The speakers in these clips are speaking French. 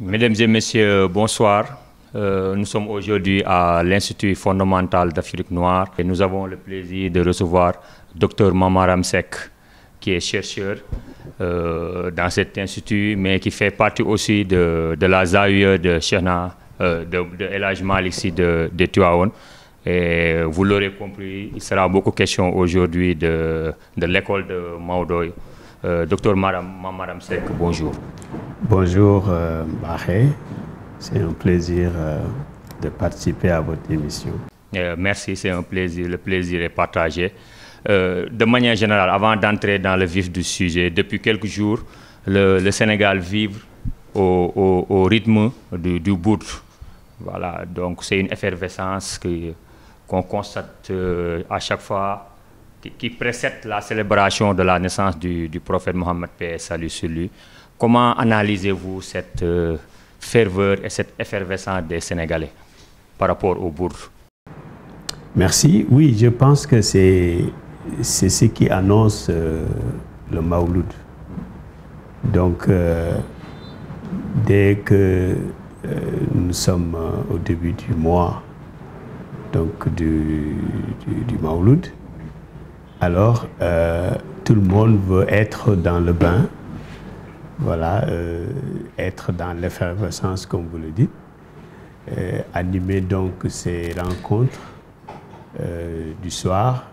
Mesdames et messieurs, bonsoir. Nous sommes aujourd'hui à l'Institut fondamental d'Afrique noire et nous avons le plaisir de recevoir Dr Mamaram Seck, qui est chercheur dans cet institut, mais qui fait partie aussi de la Zawiya de Cheikhna, de El Hadj Malick Sy de Tivaouane. Et vous l'aurez compris, il sera beaucoup question aujourd'hui de l'école de Maodo. Dr Mamaram Seck, bonjour. Bonjour Bahé, c'est un plaisir de participer à votre émission. Merci, c'est un plaisir, le plaisir est partagé. De manière générale, avant d'entrer dans le vif du sujet, depuis quelques jours, le Sénégal vit au rythme du Bourd. Voilà, donc c'est une effervescence qu'on constate à chaque fois, qui précède la célébration de la naissance du prophète Mohammed, paix et salut sur lui. Comment analysez-vous cette ferveur et cette effervescence des Sénégalais par rapport au Bourd? Merci. Oui, je pense que c'est ce qui annonce le Mawlud. Donc, dès que nous sommes au début du mois donc du Mawlud, alors tout le monde veut être dans le bain. Voilà, être dans l'effervescence, comme vous le dites, animer donc ces rencontres du soir.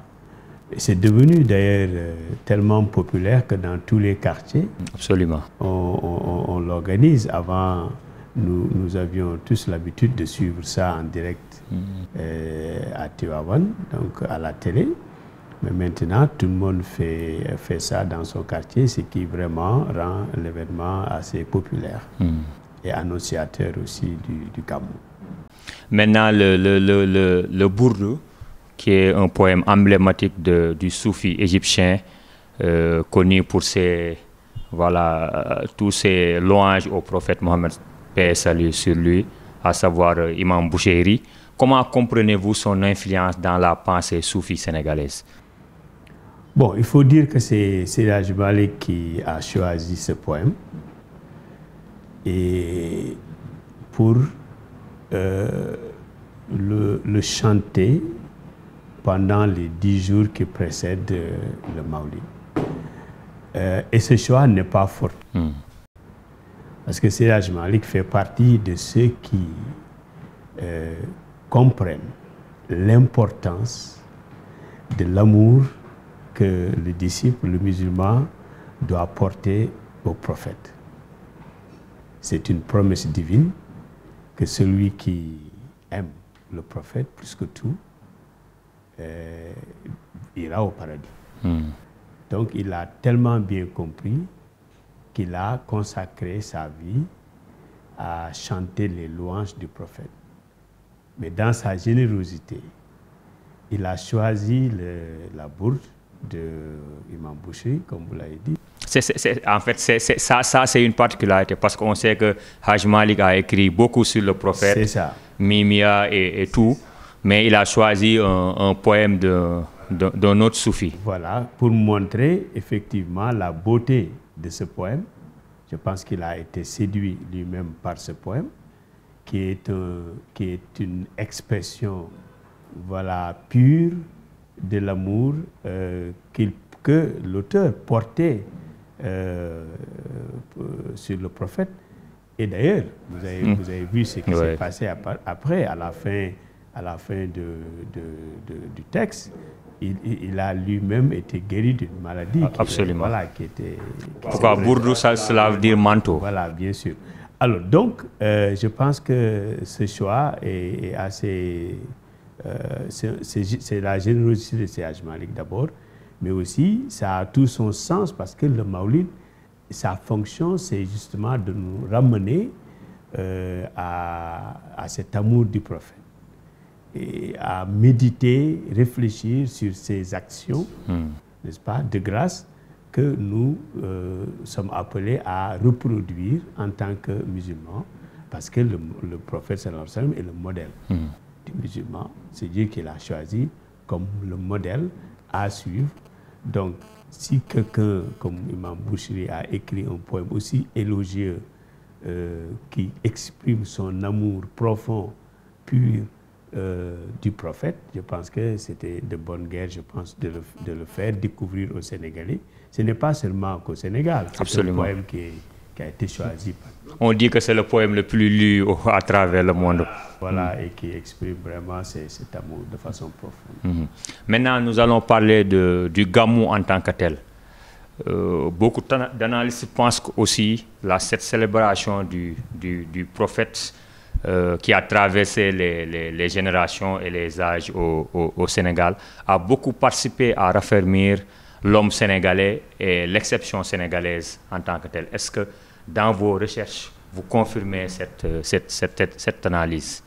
C'est devenu d'ailleurs tellement populaire que dans tous les quartiers, absolument, on l'organise. Avant, nous avions tous l'habitude de suivre ça en direct à Tivaouane, donc à la télé. Mais maintenant, tout le monde fait ça dans son quartier, ce qui vraiment rend l'événement assez populaire et annonciateur aussi du Cameroun. Maintenant, le Bourd, qui est un poème emblématique du soufi égyptien, connu pour tous ses louanges au prophète Mohammed, paix et salut sur lui, à savoir Imam Bouchéri. Comment comprenez-vous son influence dans la pensée soufi sénégalaise? Bon, il faut dire que c'est El Hadj Malick qui a choisi ce poème et pour le chanter pendant les 10 jours qui précèdent le Maulid. Et ce choix n'est pas fortuit. Parce que El Hadj Malick fait partie de ceux qui comprennent l'importance de l'amour que le disciple, le musulman, doit porter au prophète. C'est une promesse divine que celui qui aime le prophète plus que tout ira au paradis. Donc il a tellement bien compris qu'il a consacré sa vie à chanter les louanges du prophète. Mais dans sa générosité, il a choisi la bourde de Imam Bouchéri, comme vous l'avez dit. En fait, ça c'est une particularité, parce qu'on sait que Hadj Malick a écrit beaucoup sur le prophète, c'est ça. Mimia et tout, mais il a choisi un poème d'un autre soufi. Voilà, pour montrer effectivement la beauté de ce poème. Je pense qu'il a été séduit lui-même par ce poème, qui est une expression, voilà, pure de l'amour que l'auteur portait sur le prophète. Et d'ailleurs, vous avez vu ce qui s'est passé après, à la fin du texte. Il a lui-même été guéri d'une maladie. Absolument. Qui était... Pourquoi Bourdou, cela veut dire manteau. Voilà, bien sûr. Alors, donc, je pense que ce choix est assez... c'est la générosité de El Hadj Malick d'abord, mais aussi ça a tout son sens parce que le Maulid, sa fonction, c'est justement de nous ramener à cet amour du prophète et à méditer, réfléchir sur ses actions, n'est-ce pas, de grâce que nous sommes appelés à reproduire en tant que musulmans, parce que le prophète sallallahu alayhi wa sallam est le modèle du musulman. C'est Dieu qui l'a choisi comme le modèle à suivre. Donc, si quelqu'un comme Imam Bouchéri a écrit un poème aussi élogieux qui exprime son amour profond, pur du prophète. Je pense que c'était de bonne guerre, je pense, de le faire découvrir aux Sénégalais. Ce n'est pas seulement qu'au Sénégal, c'est un poème qui a été choisi. On dit que c'est le poème le plus lu à travers le monde. Voilà, et qui exprime vraiment cet amour de façon profonde. Maintenant, nous allons parler du Gamou en tant que tel. Beaucoup d'analystes pensent aussi cette célébration du prophète qui a traversé les générations et les âges au Sénégal a beaucoup participé à raffermir l'homme sénégalais et l'exception sénégalaise en tant que telle. Est-ce que dans vos recherches, vous confirmez cette analyse?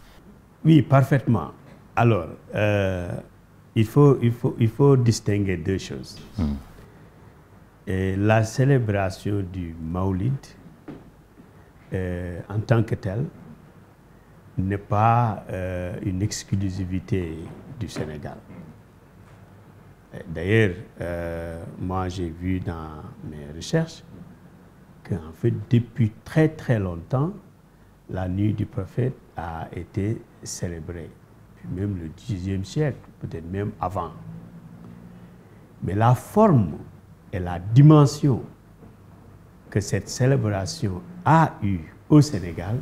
Oui, parfaitement. Alors, il faut distinguer deux choses. Et la célébration du Maoulid, en tant que telle, n'est pas une exclusivité du Sénégal. D'ailleurs, moi j'ai vu dans mes recherches qu'en fait, depuis très très longtemps, la nuit du prophète a été célébrée, puis même le Xe siècle, peut-être même avant. Mais la forme et la dimension que cette célébration a eue au Sénégal,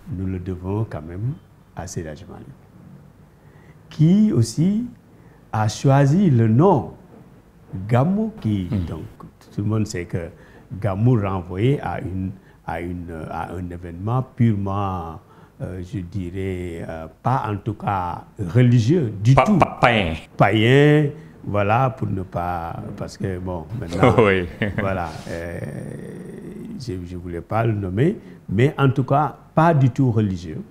nous le devons quand même à Seydi Hadji Malick, qui aussi a choisi le nom Gamou, qui donc tout le monde sait que Gamou renvoyait à un événement purement, je dirais, pas en tout cas religieux du tout. Païen. Païen, voilà, pour ne pas... Parce que, bon, maintenant, oui. voilà, je ne voulais pas le nommer, mais en tout cas, pas du tout religieux.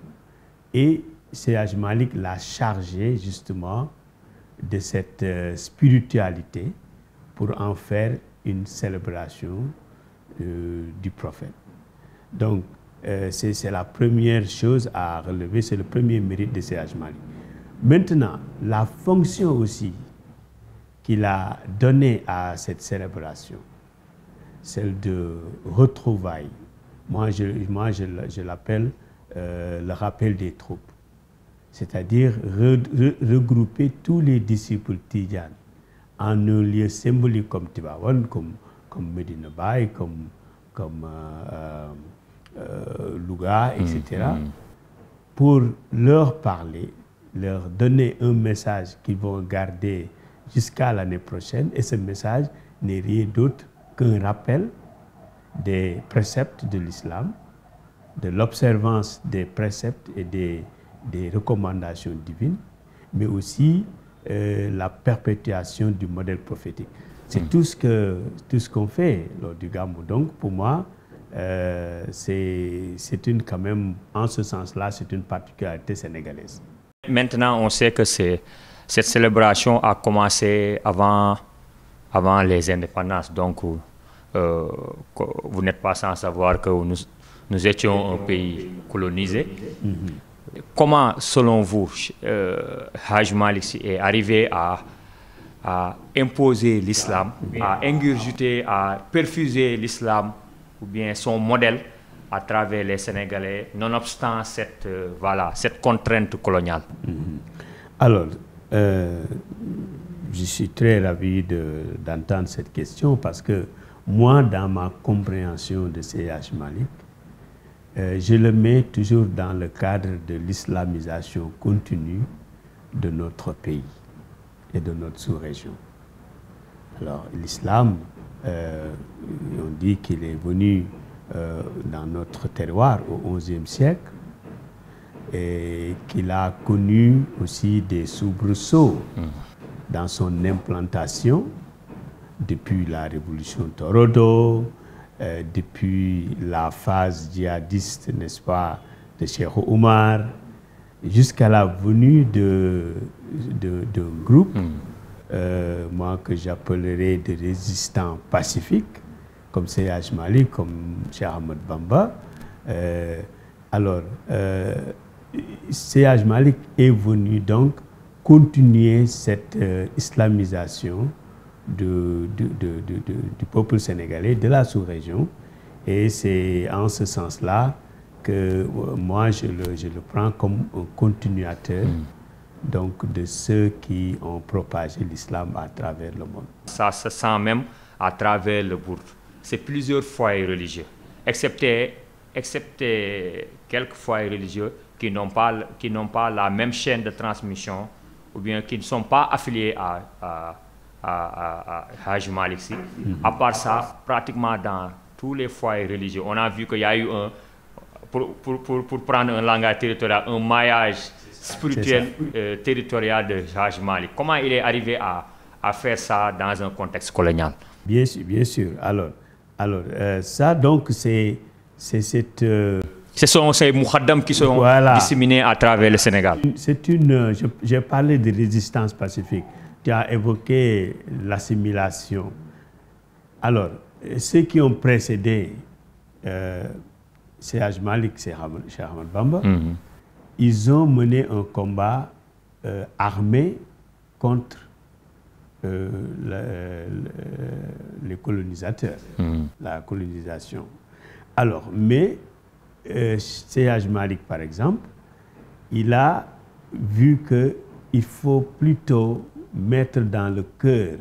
Et Seydi Hadji Malick l'a chargé, justement, de cette spiritualité pour en faire une célébration du prophète. Donc, c'est la première chose à relever, c'est le premier mérite de Seydi Hadji Malick. Maintenant, la fonction aussi qu'il a donnée à cette célébration, celle de retrouvailles, moi je l'appelle le rappel des troupes. C'est-à-dire regrouper tous les disciples Tidjane en un lieu symbolique comme Tivaouane, comme Medina Baye, comme Louga, etc., pour leur parler, leur donner un message qu'ils vont garder jusqu'à l'année prochaine. Et ce message n'est rien d'autre qu'un rappel des préceptes de l'islam, de l'observance des préceptes et des recommandations divines, mais aussi la perpétuation du modèle prophétique. C'est tout ce qu'on fait lors du Gamou. Donc, pour moi, c'est quand même, en ce sens-là, c'est une particularité sénégalaise. Maintenant, on sait que cette célébration a commencé avant les indépendances. Donc, vous n'êtes pas sans savoir que nous étions un pays colonisé. Comment, selon vous, Hadji Malick est arrivé à imposer l'islam, à ingurgiter, à perfuser l'islam, ou bien son modèle, à travers les Sénégalais, nonobstant cette contrainte coloniale? Alors, je suis très ravi d'entendre cette question parce que moi, dans ma compréhension de Seydi Hadji Malick, je le mets toujours dans le cadre de l'islamisation continue de notre pays et de notre sous-région. Alors, l'islam, on dit qu'il est venu dans notre terroir au XIe siècle et qu'il a connu aussi des soubresauts dans son implantation depuis la révolution Torodo, depuis la phase djihadiste, n'est-ce pas, de Cheikh Oumar, jusqu'à la venue d'un groupe, moi que j'appellerais des résistants pacifiques, comme Seydi Hadji Malick, comme Cheikh Ahmed Bamba. Alors, Seydi Hadji Malick est venu donc continuer cette islamisation du peuple sénégalais, de la sous-région, Et c'est en ce sens-là que moi, je le prends comme un continuateur donc, de ceux qui ont propagé l'islam à travers le monde. Ça se sent même à travers le bourg. C'est plusieurs foyers religieux, excepté quelques foyers religieux qui n'ont pas la même chaîne de transmission ou bien qui ne sont pas affiliés à Hajj Malick Sy. À part ça, pratiquement dans tous les foyers religieux, on a vu qu'il y a eu pour prendre un langage territorial, un maillage spirituel territorial de Hajj Malick. Comment il est arrivé à faire ça dans un contexte colonial? Bien sûr, bien sûr. Alors ça, donc, c'est cette... Ce sont ces mouhaddams qui sont disséminés à travers le Sénégal. J'ai parlé de résistance pacifique. Tu as évoqué l'assimilation. Alors, ceux qui ont précédé c'est Hajj Malick, c'est Cheikh Ahmadou Bamba, ils ont mené un combat armé contre les colonisateurs, la colonisation. Alors, mais c'est Hajj Malick, par exemple, il a vu qu'il faut plutôt mettre dans le cœur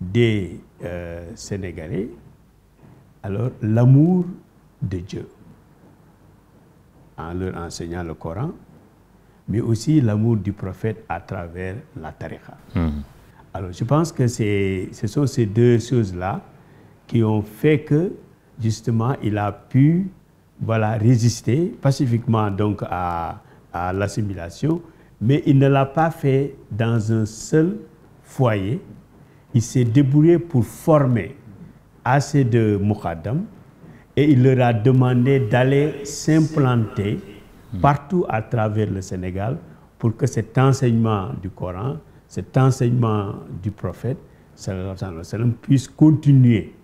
des Sénégalais alors l'amour de Dieu, en leur enseignant le Coran, mais aussi l'amour du prophète à travers la tariqa. Alors je pense que ce sont ces deux choses-là qui ont fait que, justement, il a pu résister pacifiquement donc à l'assimilation, mais il ne l'a pas fait dans un seul foyer. Il s'est débrouillé pour former assez de moukaddam et il leur a demandé d'aller s'implanter partout à travers le Sénégal pour que cet enseignement du Coran, cet enseignement du prophète, sallallahu alayhi wa sallam, puisse continuer.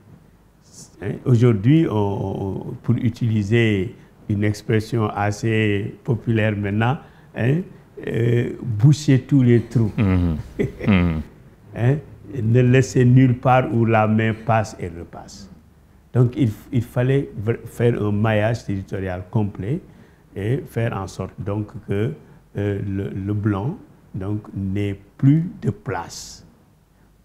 Aujourd'hui, pour utiliser une expression assez populaire maintenant, boucher tous les trous. Ne laisser nulle part où la main passe et repasse. Donc il fallait faire un maillage territorial complet et faire en sorte donc que le blanc n'ait plus de place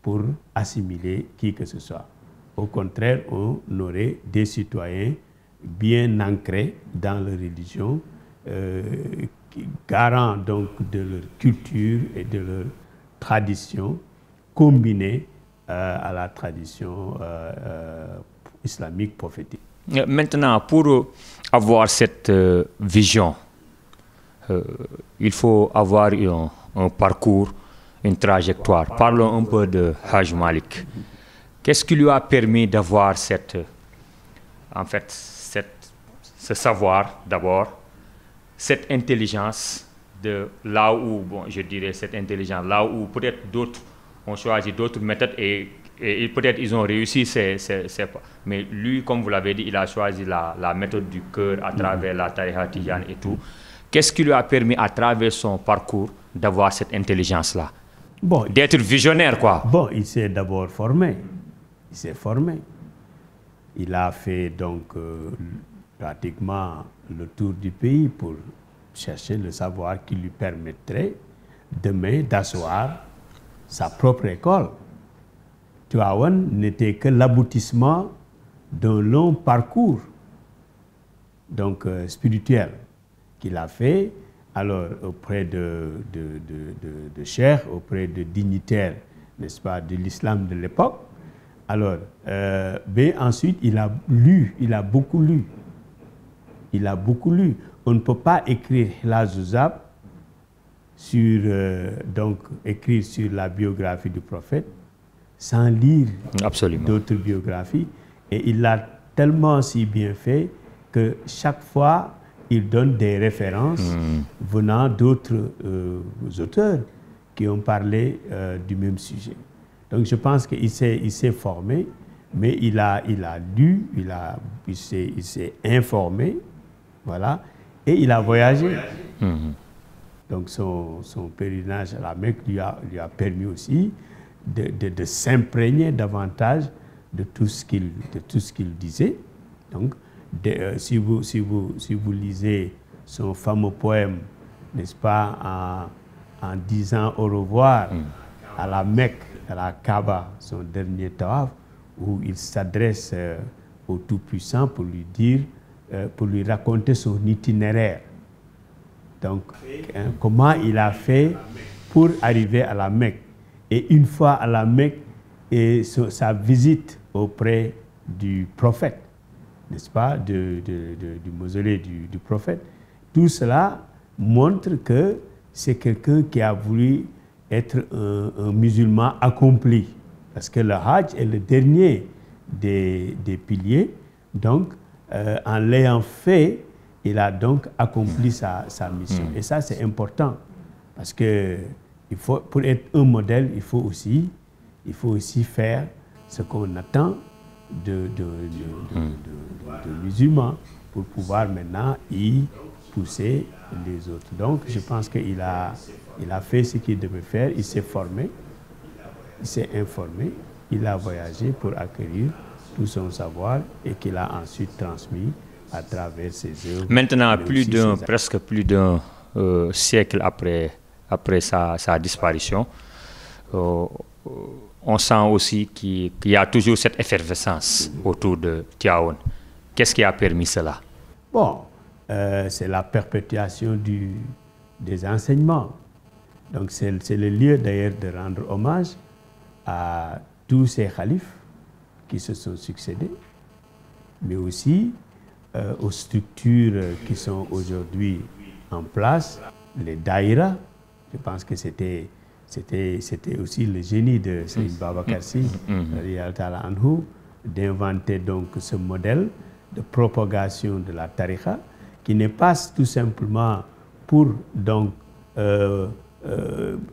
pour assimiler qui que ce soit. Au contraire, on aurait des citoyens bien ancrés dans leur religion, garants donc de leur culture et de leur tradition, combinée à la tradition islamique prophétique. Maintenant, pour avoir cette vision, il faut avoir un parcours, une trajectoire. Parlons un peu de Hajj Malick. Qu'est-ce qui lui a permis d'avoir ce savoir d'abord, cette intelligence de là où, je dirais cette intelligence, là où peut-être d'autres ont choisi d'autres méthodes et peut-être ils ont réussi, mais lui, comme vous l'avez dit, il a choisi la méthode du cœur à travers la tariqa tijane et tout. Qu'est-ce qui lui a permis à travers son parcours d'avoir cette intelligence-là? D'être visionnaire, quoi. Il s'est d'abord formé. Il s'est formé. Il a fait donc pratiquement le tour du pays pour chercher le savoir qui lui permettrait demain d'asseoir sa propre école. Tivaouane n'était que l'aboutissement d'un long parcours donc spirituel qu'il a fait alors auprès de cheikhs, auprès de dignitaires, n'est-ce pas, de l'islam de l'époque. Alors, mais ensuite, il a lu, il a beaucoup lu. Il a beaucoup lu. On ne peut pas écrire la Zouzab écrire sur la biographie du prophète sans lire d'autres biographies. Et il l'a tellement si bien fait que chaque fois, il donne des références venant d'autres auteurs qui ont parlé du même sujet. Donc je pense qu'il s'est formé, mais il a lu, il s'est informé, voilà, et il a voyagé. Donc son pèlerinage à la Mecque lui a permis aussi de s'imprégner davantage de tout ce qu'il disait. Donc, si vous lisez son fameux poème, n'est-ce pas, en disant au revoir à la Mecque, à la Kaaba, son dernier tawaf, où il s'adresse au Tout-Puissant pour lui dire, pour lui raconter son itinéraire. Donc, comment il a fait pour arriver à la Mecque. Et une fois à la Mecque, et sa visite auprès du prophète, n'est-ce pas, du mausolée du prophète, tout cela montre que c'est quelqu'un qui a voulu être un musulman accompli. Parce que le Hajj est le dernier des piliers. Donc, en l'ayant fait, il a donc accompli sa mission. Et ça, c'est important. Parce que pour être un modèle, il faut aussi faire ce qu'on attend de musulmans pour pouvoir maintenant y pousser les autres. Donc, je pense qu'il a fait ce qu'il devait faire. Il s'est formé, il s'est informé, il a voyagé pour acquérir tout son savoir et qu'il a ensuite transmis à travers ses œuvres. Maintenant, presque plus d'un siècle après sa disparition, on sent aussi qu'il y a toujours cette effervescence autour de Tivaouane. Qu'est-ce qui a permis cela? Bon, c'est la perpétuation des enseignements. Donc c'est le lieu d'ailleurs de rendre hommage à tous ces khalifes qui se sont succédés, mais aussi aux structures qui sont aujourd'hui en place, les daïras. Je pense que c'était aussi le génie de Serigne Babacar Sy, d'inventer donc ce modèle de propagation de la tariqa, qui n'est pas tout simplement pour donc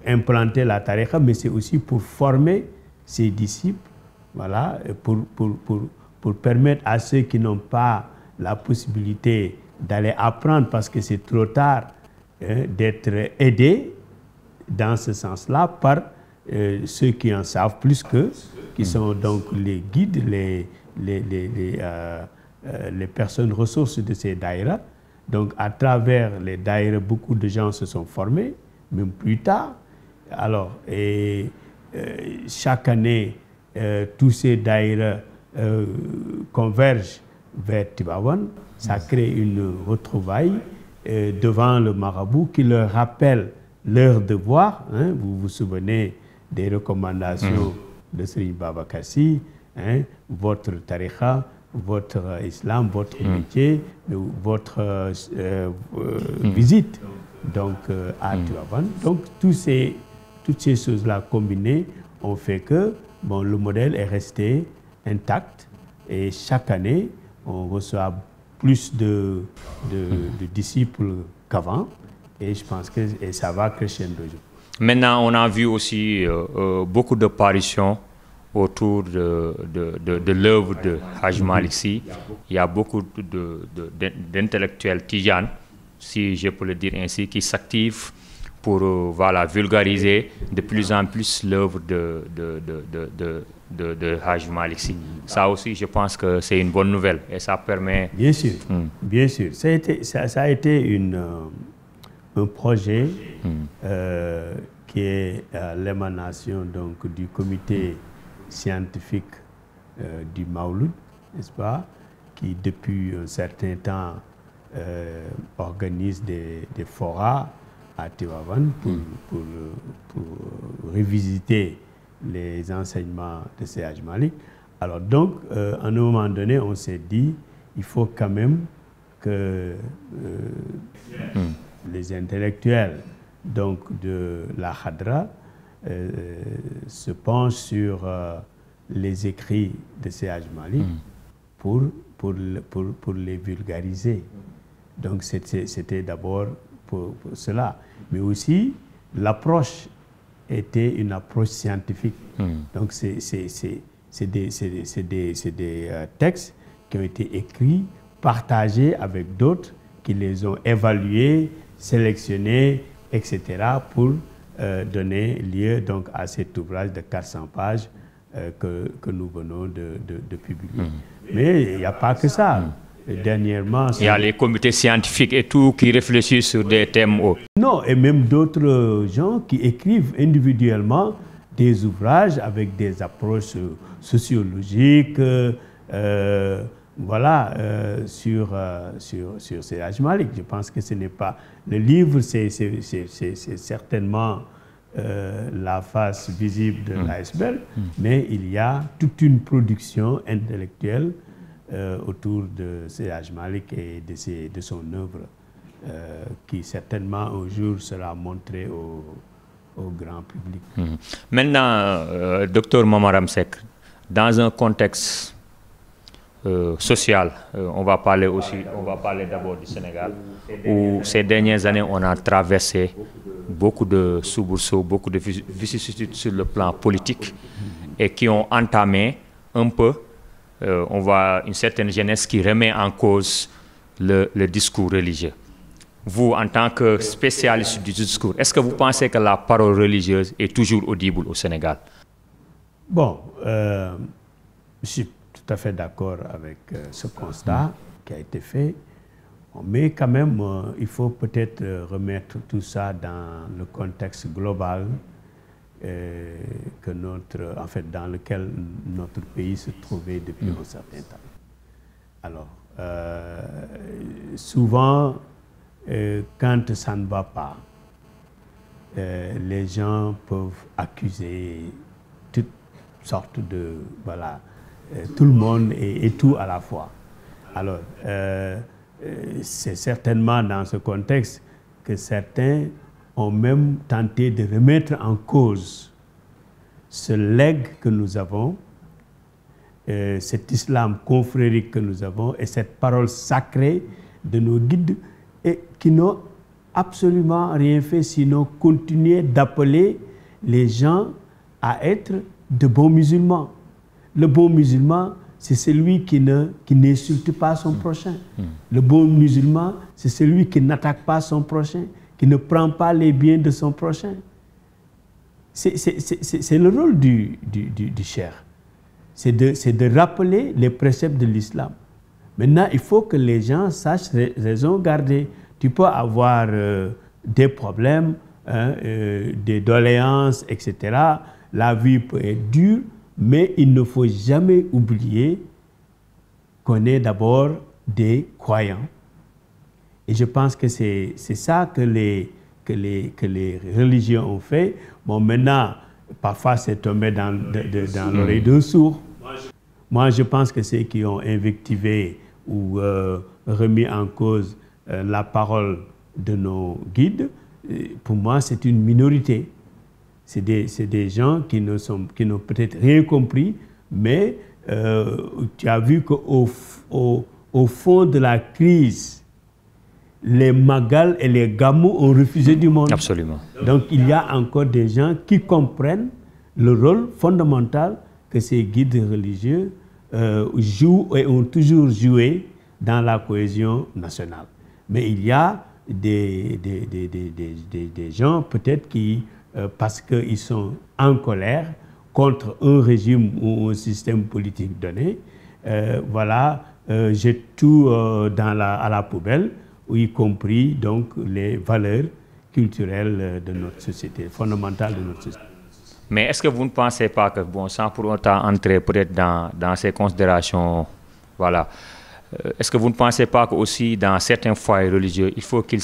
implanter la tariqa, mais c'est aussi pour former ses disciples, voilà, pour permettre à ceux qui n'ont pas la possibilité d'aller apprendre parce que c'est trop tard, d'être aidés dans ce sens-là par ceux qui en savent plus qu'eux, qui sont donc les guides, les personnes ressources de ces daïras. Donc à travers les daïras, beaucoup de gens se sont formés, même plus tard. Alors, chaque année, tous ces daïras convergent vers Tivaouane. Ça crée une retrouvaille devant le marabout qui leur rappelle leur devoir. Vous vous souvenez des recommandations de Serigne Babacar Sy, votre tariqa, votre islam, votre métier, votre visite donc, à Tivaouane. Donc toutes ces choses-là combinées ont fait que le modèle est resté intact et chaque année, on reçoit plus de disciples qu'avant et je pense que ça va crescendo. Maintenant, on a vu aussi beaucoup de parutions autour de l'œuvre de Hadj Malick Sy. Il y a beaucoup d'intellectuels tijanes, si je peux le dire ainsi, qui s'activent pour vulgariser de plus en plus l'œuvre de Hadj Malick Sy. Ça aussi, je pense que c'est une bonne nouvelle et ça permet... Bien sûr, bien sûr. Ça a été un projet qui est l'émanation donc du comité scientifique du Maouloud, n'est-ce pas, qui depuis un certain temps organise des forats à Tivaouane pour revisiter les enseignements de Hadj Malick. Alors donc, à un moment donné, on s'est dit, il faut quand même que les intellectuels donc, de la Khadra se penchent sur les écrits de Hadj Malick pour les vulgariser. Donc c'était d'abord pour cela. Mais aussi, l'approche était une approche scientifique. Donc c'est des textes qui ont été écrits, partagés avec d'autres qui les ont évalués, sélectionnés, etc. pour donner lieu donc, à cet ouvrage de 400 pages que nous venons de publier. Mais il n'y a pas que ça. Dernièrement, il y a les comités scientifiques et tout qui réfléchissent sur des thèmes hauts. Non, et même d'autres gens qui écrivent individuellement des ouvrages avec des approches sociologiques, voilà, sur Seydi Malick. Je pense que ce n'est pas... Le livre, c'est certainement la face visible de l'iceberg, mais il y a toute une production intellectuelle autour de Seydi Malick et de son œuvre qui certainement un jour sera montrée au grand public. Maintenant, docteur Mamaram Seck, dans un contexte social, on va parler d'abord du Sénégal, où ces dernières années, on a traversé beaucoup de soubresauts, beaucoup de vicissitudes sur le plan politique et qui ont entamé un peu, on voit une certaine jeunesse qui remet en cause le discours religieux. Vous, en tant que spécialiste du discours, est-ce que vous pensez que la parole religieuse est toujours audible au Sénégal? Bon, je suis tout à fait d'accord avec ce constat qui a été fait, mais quand même, il faut peut-être remettre tout ça dans le contexte global dans lequel notre pays se trouvait depuis un certain temps. Alors, souvent, quand ça ne va pas, les gens peuvent accuser toutes sortes de... Voilà, tout le monde et tout à la fois. Alors, c'est certainement dans ce contexte que certains ont même tenté de remettre en cause ce legs que nous avons, cet islam confrérique que nous avons et cette parole sacrée de nos guides et qui n'ont absolument rien fait sinon continuer d'appeler les gens à être de bons musulmans. Le bon musulman, c'est celui qui n'insulte pas son prochain. Le bon musulman, c'est celui qui n'attaque pas son prochain, qui ne prend pas les biens de son prochain. C'est le rôle du cheikh. C'est de rappeler les préceptes de l'islam. Maintenant, il faut que les gens sachent raison garder. Tu peux avoir des problèmes, des doléances, etc. La vie peut être dure, mais il ne faut jamais oublier qu'on est d'abord des croyants. Et je pense que c'est ça que les religieux ont fait. Bon, maintenant, parfois c'est tombé dans l'oreille d'un sourd. Moi, je pense que ceux qui ont invectivé ou remis en cause la parole de nos guides, pour moi, c'est une minorité. C'est des gens qui n'ont peut-être rien compris, mais tu as vu qu'au fond de la crise, les Magal et les Gamou ont refusé du monde. Absolument. Donc il y a encore des gens qui comprennent le rôle fondamental que ces guides religieux jouent et ont toujours joué dans la cohésion nationale. Mais il y a des gens peut-être qui, parce qu'ils sont en colère contre un régime ou un système politique donné, voilà, jettent tout à la poubelle, y compris donc les valeurs culturelles de notre société, fondamentales de notre société. Mais est-ce que vous ne pensez pas que, bon, sans pour autant entrer peut-être dans ces considérations, voilà, est-ce que vous ne pensez pas qu'aussi dans certains foyers religieux, il faut qu'il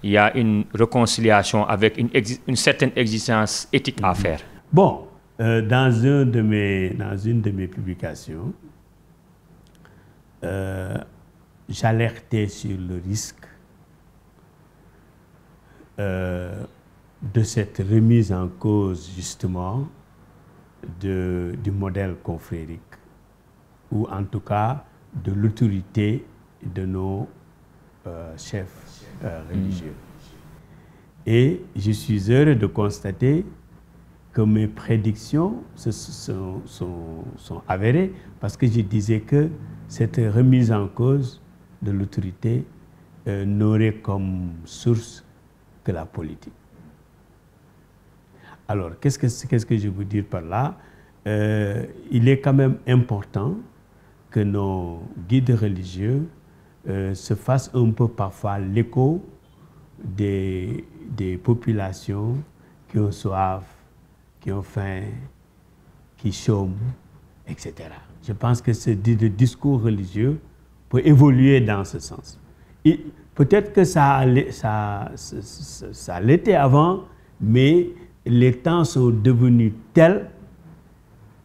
y a une réconciliation avec une certaine exigence éthique à faire? Bon, dans une de mes publications, j'alertais sur le risque de cette remise en cause justement du modèle confrérique, ou en tout cas de l'autorité de nos chefs religieux. Et je suis heureux de constater que mes prédictions sont avérées, parce que je disais que cette remise en cause de l'autorité n'aurait comme source que la politique. Alors, qu'est-ce que je veux dire par là? il est quand même important que nos guides religieux se fassent un peu parfois l'écho des populations qui ont soif, qui ont faim, qui chôment, etc. Je pense que le discours religieux peut évoluer dans ce sens. Peut-être que ça l'était avant, mais les temps sont devenus tels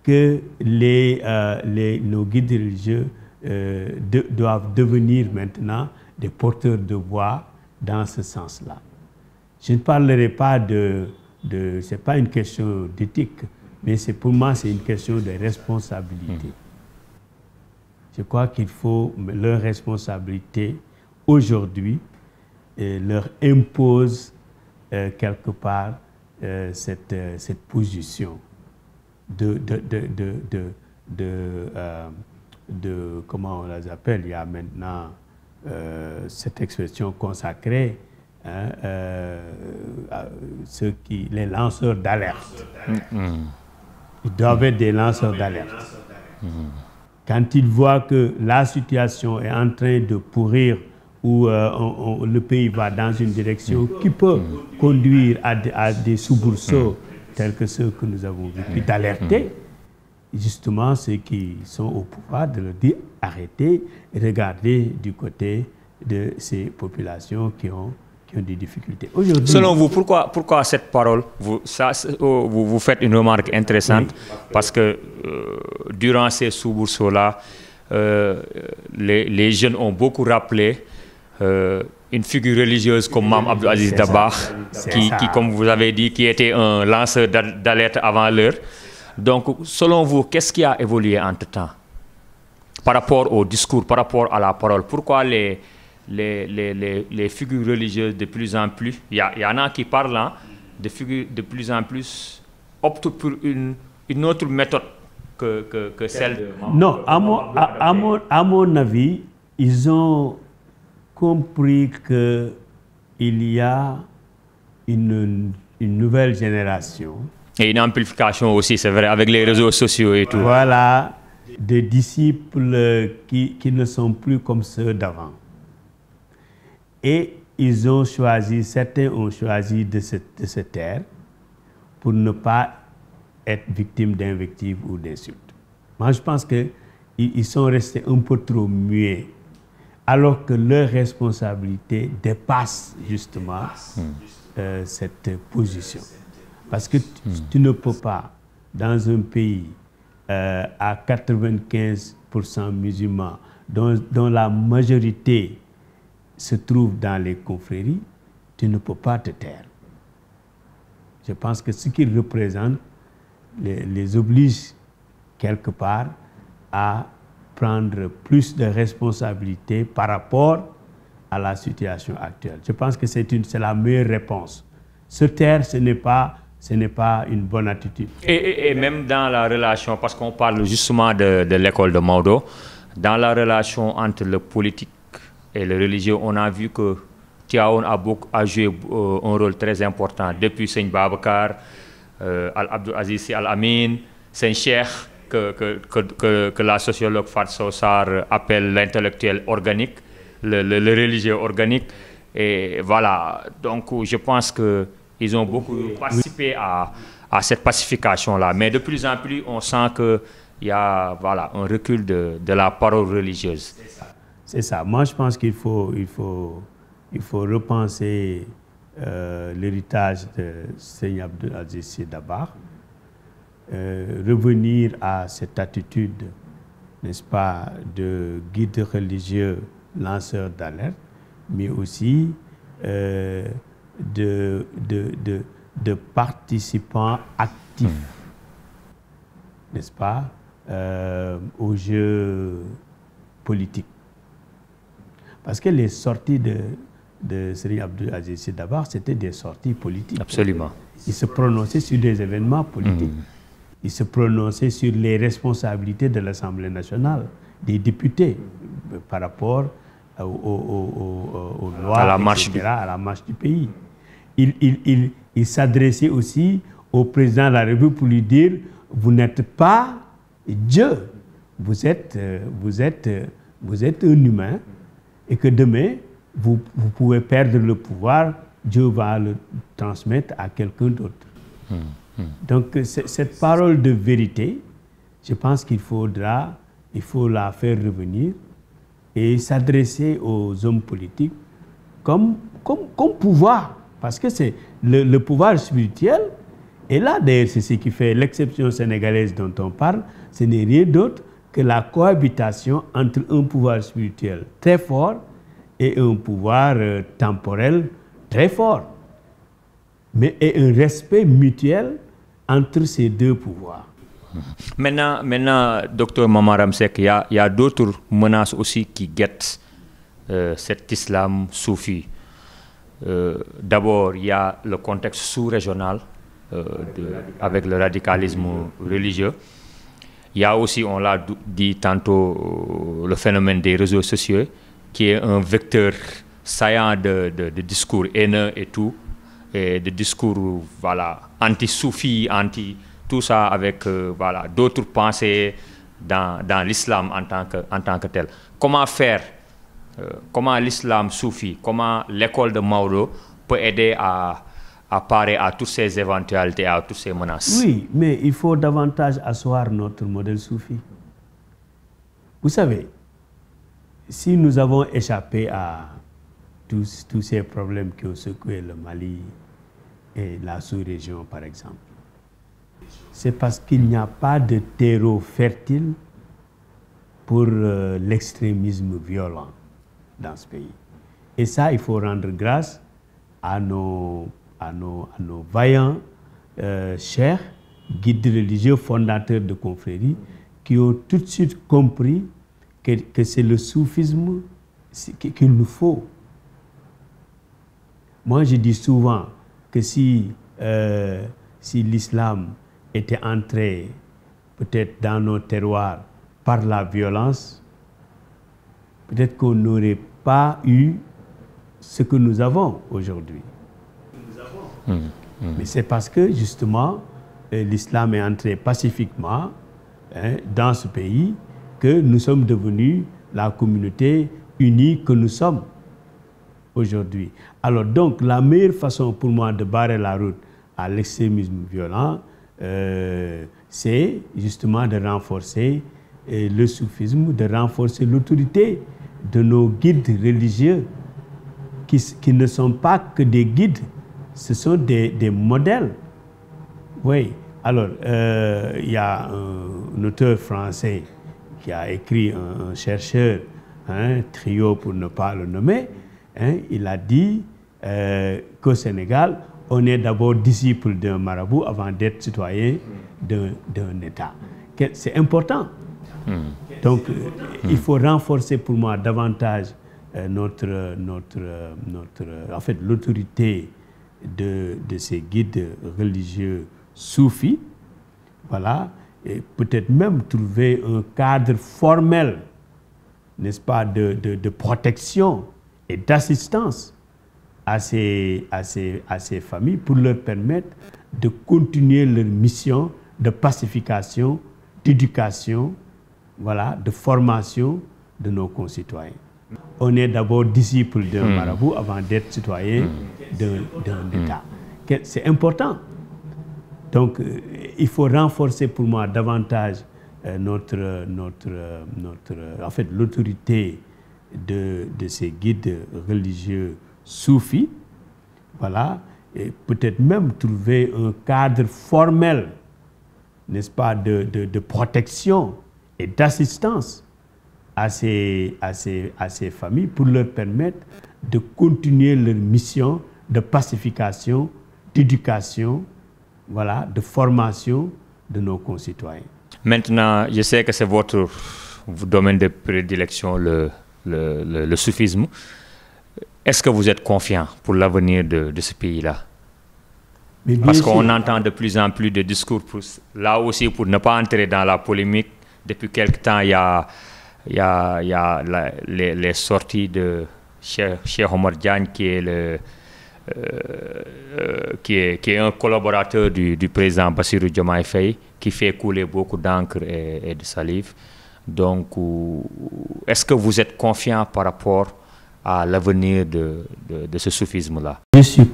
que nos guides religieux doivent devenir maintenant des porteurs de voix dans ce sens-là. Je ne parlerai pas c'est pas une question d'éthique, mais pour moi, c'est une question de responsabilité. Je crois qu'il faut, leur responsabilité, aujourd'hui, leur impose quelque part cette position comment on les appelle, il y a maintenant cette expression consacrée, hein, les lanceurs d'alerte. Ils doivent être des lanceurs d'alerte. Quand ils voient que la situation est en train de pourrir, ou le pays va dans une direction qui peut conduire à des soubresauts tels que ceux que nous avons vécu, d'alerter justement ceux qui sont au pouvoir, de leur dire arrêtez et regardez du côté de ces populations qui ont des difficultés. Selon vous, pourquoi cette parole? Vous faites une remarque intéressante, oui, parce que durant ces soubresauts-là, les jeunes ont beaucoup rappelé une figure religieuse comme Mame Abdou Aziz Dabakh, qui, comme vous avez dit, qui était un lanceur d'alerte avant l'heure. Donc, selon vous, qu'est-ce qui a évolué entre-temps par rapport au discours, par rapport à la parole? Pourquoi les figures religieuses de plus en plus, il y en a qui parlent, hein, de figures de plus en plus optent pour une autre méthode que celle de... Non, à mon avis, ils ont compris qu'il y a une nouvelle génération. Et une amplification aussi, c'est vrai, avec les réseaux sociaux et tout. Voilà, des disciples qui ne sont plus comme ceux d'avant. Et certains ont choisi de se taire pour ne pas être victimes d'invectives ou d'insultes. Moi, je pense qu'ils sont restés un peu trop muets, alors que leur responsabilité dépasse justement cette position. Parce que tu ne peux pas, dans un pays à 95% musulmans, dont la majorité se trouve dans les confréries, tu ne peux pas te taire. Je pense que ce qu'ils représentent les oblige quelque part à prendre plus de responsabilités par rapport à la situation actuelle. Je pense que c'est la meilleure réponse. Se taire, ce n'est pas une bonne attitude. Et même dans la relation, parce qu'on parle justement de l'école de Maodo, dans la relation entre le politique et le religieux, on a vu que Tivaouane a joué un rôle très important depuis Seigne Babacar, Abdou Aziz Sy Al Amine, Seigne Cheikh, que la sociologue Fatou Sarr appelle l'intellectuel organique, le religieux organique. Et voilà, donc je pense qu'ils ont beaucoup participé à cette pacification-là. Mais de plus en plus, on sent qu'il y a un recul de la parole religieuse. C'est ça. Moi, je pense qu'il faut repenser l'héritage de Seigne Abdou Aziz Sy Dabakh, revenir à cette attitude, n'est-ce pas, de guide religieux, lanceur d'alerte, mais aussi de participants actifs, n'est-ce pas, aux jeux politiques. Parce que les sorties de Serigne Abdou Aziz Sy Dabakh, c'était des sorties politiques. Absolument. Il se prononçait sur des événements politiques. Il se prononçait sur les responsabilités de l'Assemblée nationale, des députés, par rapport aux lois, à la marche du pays. Il s'adressait aussi au président de la République pour lui dire vous n'êtes pas Dieu. Vous êtes un humain et que demain, vous pouvez perdre le pouvoir, Dieu va le transmettre à quelqu'un d'autre. Donc, cette parole de vérité, je pense il faut la faire revenir et s'adresser aux hommes politiques comme pouvoir. Parce que c'est le pouvoir spirituel. Et là, d'ailleurs, c'est ce qui fait l'exception sénégalaise dont on parle. Ce n'est rien d'autre que la cohabitation entre un pouvoir spirituel très fort et un pouvoir temporel très fort. Et un respect mutuel entre ces deux pouvoirs. Maintenant, docteur Mamaram Seck, il y a d'autres menaces aussi qui guettent cet islam soufi. D'abord, il y a le contexte sous-régional avec le radicalisme religieux. Il y a aussi, on l'a dit tantôt, le phénomène des réseaux sociaux, qui est un vecteur saillant de discours haineux et tout, et de discours anti-soufi, tout ça avec d'autres pensées dans l'islam en tant que tel. Comment faire, comment l'islam soufi, comment l'école de Maodo peut aider à parer à toutes ces éventualités, à toutes ces menaces? Oui, mais il faut davantage asseoir notre modèle soufi. Vous savez, si nous avons échappé à tous ces problèmes qui ont secoué le Mali et la sous-région, par exemple, c'est parce qu'il n'y a pas de terreau fertile pour l'extrémisme violent dans ce pays. Et ça, il faut rendre grâce à nos vaillants chers guides religieux, fondateurs de confréries, qui ont tout de suite compris que c'est le soufisme qu'il nous faut. Moi, je dis souvent que si l'islam était entré peut-être dans nos terroirs par la violence, peut-être qu'on n'aurait pas eu ce que nous avons aujourd'hui. Mais c'est parce que justement l'islam est entré pacifiquement dans ce pays que nous sommes devenus la communauté unie que nous sommes aujourd'hui. Alors donc la meilleure façon pour moi de barrer la route à l'extrémisme violent, c'est justement de renforcer le soufisme, de renforcer l'autorité de nos guides religieux qui ne sont pas que des guides, ce sont des modèles. Oui, alors il y a un auteur français qui a écrit, un chercheur, Trio pour ne pas le nommer, il a dit qu'au Sénégal, on est d'abord disciple d'un marabout avant d'être citoyen d'un État. C'est important. Donc, il faut renforcer pour moi davantage l'autorité de ces guides religieux soufis, voilà, et peut-être même trouver un cadre formel, n'est-ce pas, de protection et d'assistance à ces familles pour leur permettre de continuer leur mission de pacification, d'éducation, voilà, de formation de nos concitoyens. On est d'abord disciple d'un marabout avant d'être citoyen d'un État. C'est important. Donc, il faut renforcer pour moi davantage l'autorité de ces guides religieux soufis, voilà, et peut-être même trouver un cadre formel, n'est-ce pas, de protection et d'assistance à ces familles pour leur permettre de continuer leur mission de pacification, d'éducation, voilà, de formation de nos concitoyens. Maintenant, je sais que c'est votre domaine de prédilection, le soufisme. Est-ce que vous êtes confiant pour l'avenir de ce pays-là? Parce qu'on entend de plus en plus de discours, là aussi pour ne pas entrer dans la polémique. Depuis quelque temps, il y a les sorties de Cheikh Omar Diagne, qui est qui est un collaborateur du président Bassirou Diomaye Faye, qui fait couler beaucoup d'encre et de salive. Donc, est-ce que vous êtes confiant par rapport à l'avenir de ce soufisme-là? Je suis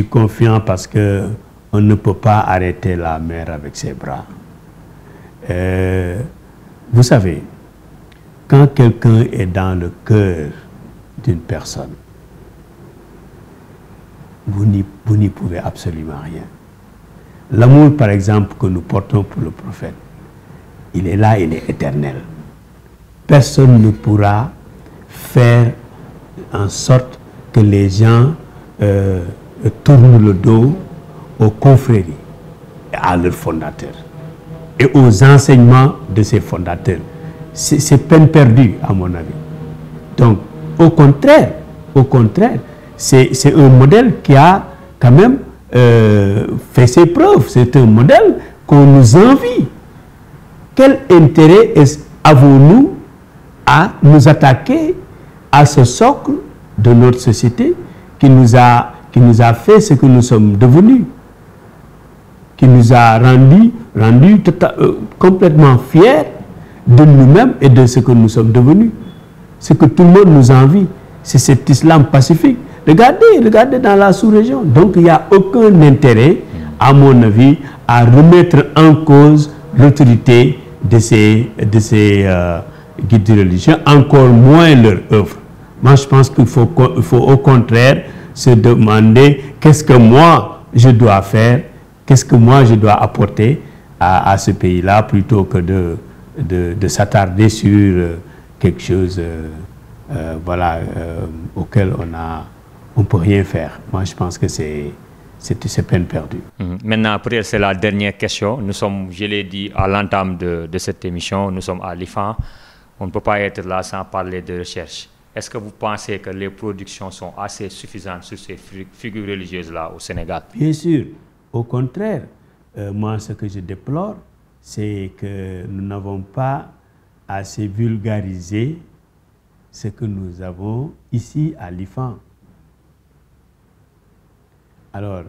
confiant parce que on ne peut pas arrêter la mer avec ses bras. Vous savez, quand quelqu'un est dans le cœur d'une personne, vous n'y pouvez absolument rien. L'amour, par exemple, que nous portons pour le prophète, il est là, il est éternel. Personne ne pourra faire en sorte que les gens tournent le dos aux confréries et à leurs fondateurs et aux enseignements de ces fondateurs. C'est peine perdue, à mon avis. Donc, au contraire, c'est un modèle qui a quand même fait ses preuves. C'est un modèle qu'on nous envie. Quel intérêt avons-nous à nous attaquer à ce socle de notre société qui nous a fait ce que nous sommes devenus, qui nous a rendu complètement fiers de nous-mêmes et de ce que nous sommes devenus. Ce que tout le monde nous envie, c'est cet islam pacifique. Regardez dans la sous-région. Donc il n'y a aucun intérêt, à mon avis, à remettre en cause l'autorité de ces guides religieux, encore moins leur œuvre. Moi, je pense qu'il faut au contraire se demander qu'est-ce que moi je dois faire, qu'est-ce que moi je dois apporter à ce pays-là, plutôt que de s'attarder sur quelque chose auquel on ne peut rien faire. Moi, je pense que c'est peine perdue. Maintenant, après, c'est la dernière question. Nous sommes, je l'ai dit à l'entame de cette émission, nous sommes à l'IFAN. On ne peut pas être là sans parler de recherche. Est-ce que vous pensez que les productions sont assez suffisantes sur ces figures religieuses-là au Sénégal? Bien sûr. Au contraire, moi, ce que je déplore, c'est que nous n'avons pas assez vulgarisé ce que nous avons ici à l'IFAN. Alors,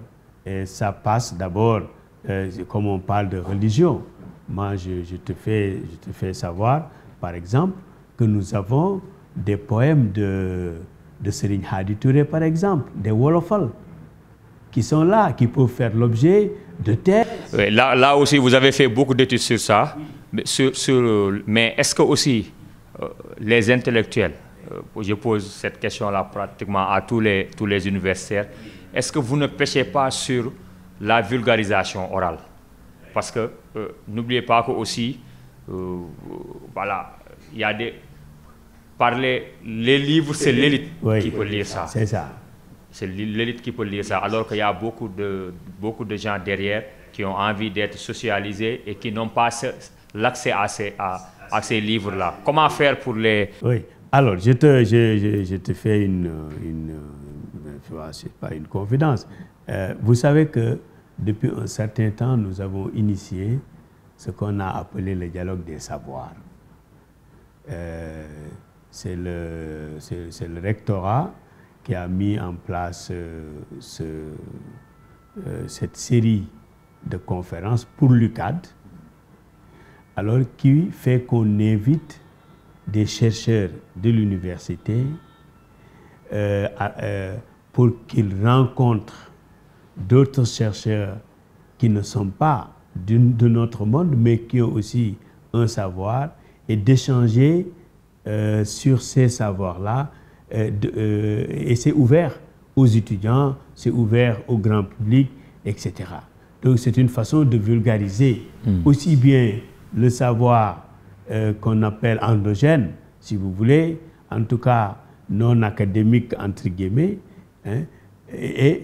ça passe d'abord, comme on parle de religion. Moi, je te fais savoir, par exemple, que nous avons des poèmes de Serigne Hadi Touré, par exemple, des Wolofal, qui sont là, qui peuvent faire l'objet de thèses. Oui, là aussi, vous avez fait beaucoup d'études sur ça. Mais est-ce que aussi les intellectuels, je pose cette question-là pratiquement à tous les universitaires, est-ce que vous ne pêchez pas sur la vulgarisation orale? Parce que n'oubliez pas que aussi, voilà, il y a des... Les livres, c'est l'élite qui peut lire ça. C'est ça. C'est l'élite qui peut lire ça, alors qu'il y a beaucoup de gens derrière qui ont envie d'être socialisés et qui n'ont pas l'accès à ces livres-là. Comment faire pour les... Oui, alors je te fais c'est pas une confidence. Vous savez que depuis un certain temps, nous avons initié ce qu'on a appelé le dialogue des savoirs. C'est le rectorat qui a mis en place cette série de conférences pour l'UCAD, alors qui fait qu'on invite des chercheurs de l'université pour qu'ils rencontrent d'autres chercheurs qui ne sont pas de notre monde, mais qui ont aussi un savoir, et d'échanger sur ces savoirs-là. Et c'est ouvert aux étudiants, c'est ouvert au grand public, etc. Donc c'est une façon de vulgariser aussi bien le savoir qu'on appelle endogène, si vous voulez, en tout cas non académique entre guillemets, hein,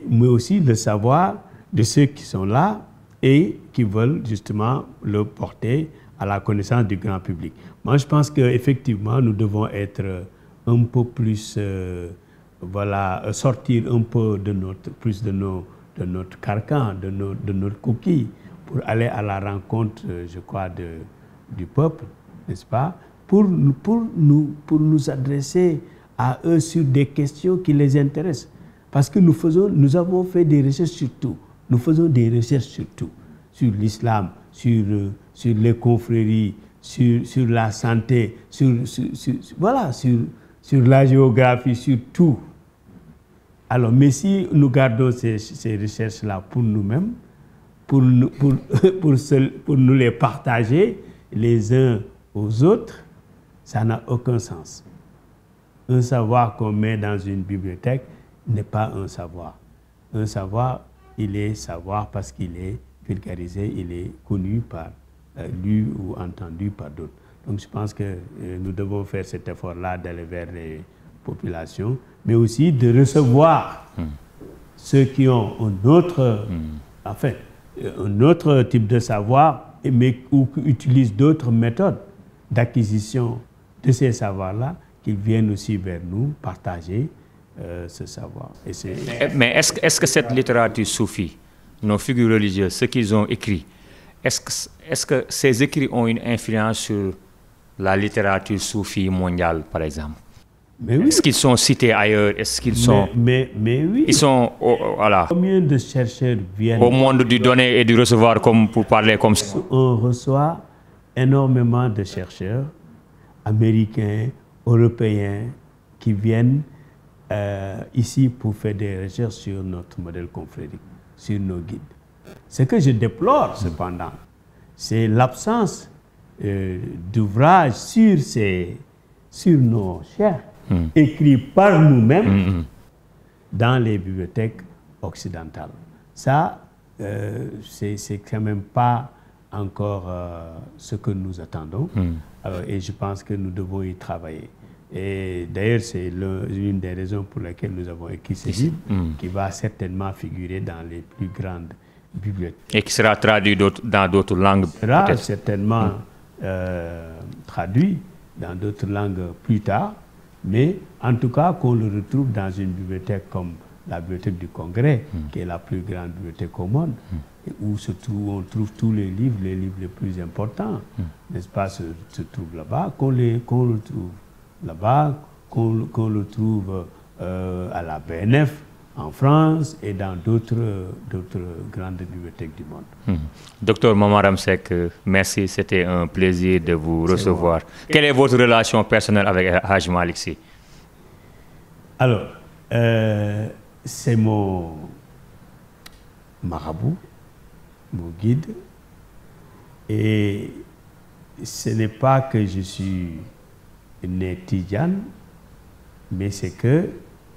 mais aussi le savoir de ceux qui sont là et qui veulent justement le porter à la connaissance du grand public. Moi, je pense qu'effectivement, nous devons être un peu plus, sortir un peu de notre carcan, de notre coquille, pour aller à la rencontre, je crois, du peuple, n'est-ce pas, pour nous adresser à eux sur des questions qui les intéressent. Parce que nous avons fait des recherches sur tout. Nous faisons des recherches sur tout. Sur l'islam, sur les confréries, sur la santé, voilà, sur la géographie, sur tout. Alors, mais si nous gardons ces recherches-là pour nous-mêmes, pour nous les partager les uns aux autres, ça n'a aucun sens. Un savoir qu'on met dans une bibliothèque n'est pas un savoir. Un savoir, il est savoir parce qu'il est vulgarisé, il est connu par, lu ou entendu par d'autres. Donc je pense que nous devons faire cet effort-là d'aller vers les populations, mais aussi de recevoir ceux qui ont un autre, un autre type de savoir, mais ou qui utilisent d'autres méthodes d'acquisition de ces savoirs-là, qu'ils viennent aussi vers nous partager ce savoir. Mais est-ce que cette littérature soufie, nos figures religieuses, ce qu'ils ont écrit, est-ce que ces écrits ont une influence sur la littérature soufie mondiale, par exemple? Mais oui. Est-ce qu'ils sont cités ailleurs? Est-ce qu'ils sont... Mais oui. Ils sont... voilà. Combien de chercheurs viennent... Au monde du donner et du recevoir, comme pour parler comme ça. On reçoit énormément de chercheurs américains, européens, qui viennent ici pour faire des recherches sur notre modèle confrérique, sur nos guides. Ce que je déplore, cependant, c'est l'absence d'ouvrages sur nos chers, écrits par nous-mêmes dans les bibliothèques occidentales. Ça, c'est quand même pas encore ce que nous attendons. Et je pense que nous devons y travailler. Et d'ailleurs, c'est l'une des raisons pour lesquelles nous avons écrit ce livre, qui va certainement figurer dans les plus grandes bibliothèques. Et qui sera traduit dans d'autres langues. Sera certainement traduit dans d'autres langues plus tard, mais en tout cas qu'on le retrouve dans une bibliothèque comme la bibliothèque du Congrès, qui est la plus grande bibliothèque au monde, où on trouve tous les livres les plus importants, n'est-ce pas, se trouvent là-bas, qu'on le trouve là-bas, qu'on le trouve à la BNF en France et dans d'autres grandes bibliothèques du monde. Docteur Mamaram Seck, merci, c'était un plaisir de vous recevoir. Quelle est votre relation personnelle avec Hadj Malick Sy? Alors, c'est mon marabout, mon guide, et ce n'est pas que je suis né tidjane, mais c'est que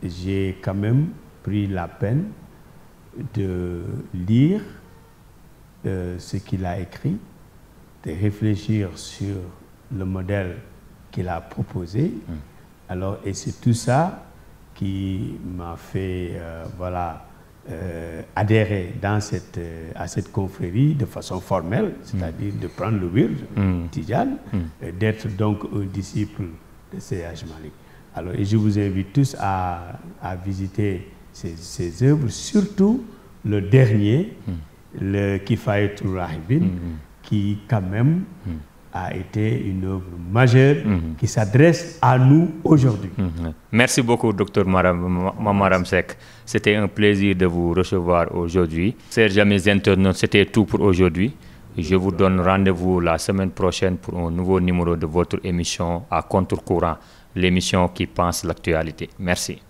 j'ai quand même pris la peine de lire ce qu'il a écrit, de réfléchir sur le modèle qu'il a proposé. Alors, et c'est tout ça qui m'a fait adhérer à cette confrérie de façon formelle, c'est-à-dire de prendre le wird tidjane, d'être donc un disciple de Seydi Hadji Malick. Alors, et je vous invite tous à visiter ces œuvres, surtout le dernier, le Kifayatul Rahibin, qui quand même a été une œuvre majeure qui s'adresse à nous aujourd'hui. Merci beaucoup, Dr Mamaram Seck. C'était un plaisir de vous recevoir aujourd'hui. Chers amis internautes, c'était tout pour aujourd'hui. Je vous donne rendez-vous la semaine prochaine pour un nouveau numéro de votre émission à contre-courant, l'émission qui pense l'actualité. Merci.